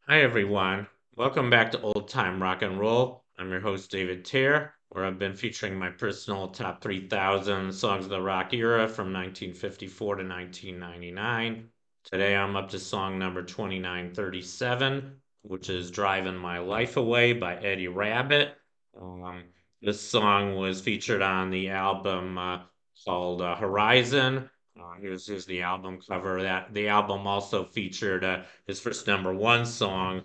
Hi everyone. Welcome back to Old Time Rock and Roll. I'm your host David Tear, where I've been featuring my personal top 3,000 songs of the rock era from 1954 to 1999. Today I'm up to song number 2937, which is Drivin My Life Away by Eddie Rabbitt. Um, this song was featured on the album called Horizon. Here's the album cover. That the album also featured his first number one song.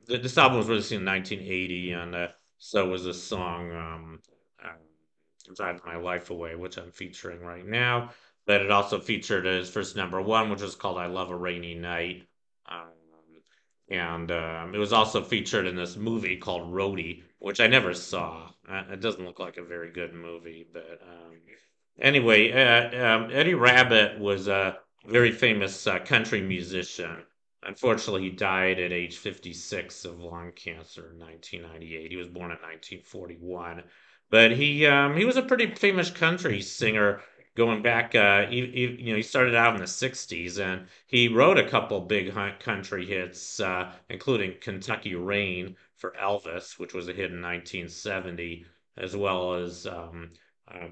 This album was released in 1980, and so was this song, "Drive My Life Away," which I'm featuring right now. But it also featured his first number one, which was called "I Love a Rainy Night." Um, and it was also featured in this movie called Roadie, which I never saw. It doesn't look like a very good movie, but anyway, Eddie Rabbitt was a very famous country musician. Unfortunately, he died at age 56 of lung cancer in 1998. He was born in 1941, but he was a pretty famous country singer going back. He started out in the 60s, and he wrote a couple big country hits, including Kentucky Rain for Elvis, which was a hit in 1970, as well as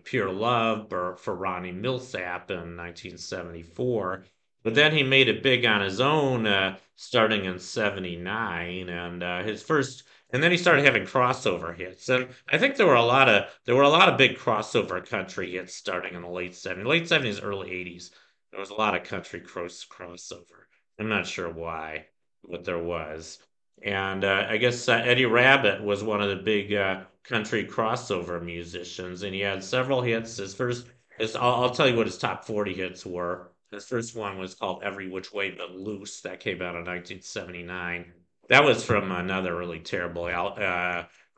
Pure Love for Ronnie Millsap in 1974. But then he made it big on his own, starting in '79, and and then he started having crossover hits. And I think there were a lot of big crossover country hits starting in the late '70s, early '80s. There was a lot of country crossover. I'm not sure why, but there was. And I guess Eddie Rabbitt was one of the big country crossover musicians, and he had several hits. I'll tell you what his top 40 hits were. His first one was called Every Which Way But Loose. That came out in 1979. That was from another really terrible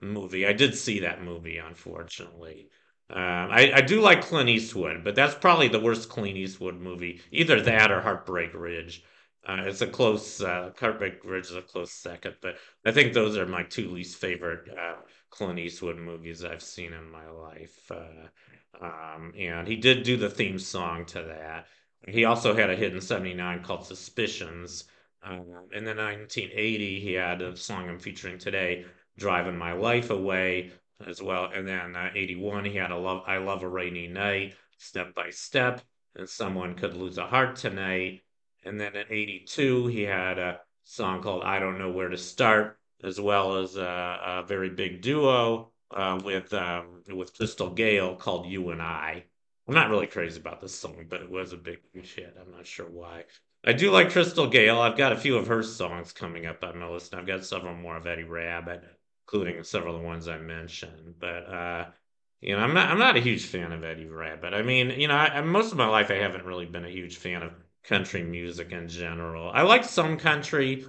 movie. I did see that movie, unfortunately. I do like Clint Eastwood, but that's probably the worst Clint Eastwood movie. Either that or Heartbreak Ridge. Heartbreak Ridge is a close second, but I think those are my two least favorite Clint Eastwood movies I've seen in my life. And he did do the theme song to that. He also had a hit in '79 called Suspicions. In the 1980, he had a song I'm featuring today, Driving My Life Away, as well. And then '81, he had I Love a Rainy Night, Step by Step, and Someone Could Lose a Heart Tonight. And then in '82, he had a song called I Don't Know Where to Start, as well as a very big duo with Crystal Gale called You and I. I'm not really crazy about this song, but it was a big hit. I'm not sure why. I do like Crystal Gale. I've got a few of her songs coming up on my list. I've got several more of Eddie Rabbitt, including several of the ones I mentioned. But I'm not a huge fan of Eddie Rabbitt. I mean, most of my life I haven't really been a huge fan of country music in general. I like some country,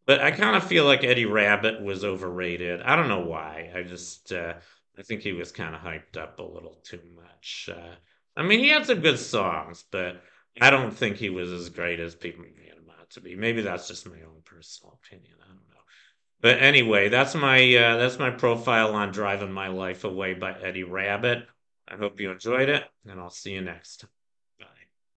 but I kind of feel like Eddie Rabbitt was overrated. I don't know why. I think he was kind of hyped up a little too much. I mean, he had some good songs, but I don't think he was as great as people made him out to be. Maybe that's just my own personal opinion. I don't know. But anyway, that's my profile on Driving My Life Away by Eddie Rabbitt. I hope you enjoyed it, and I'll see you next time.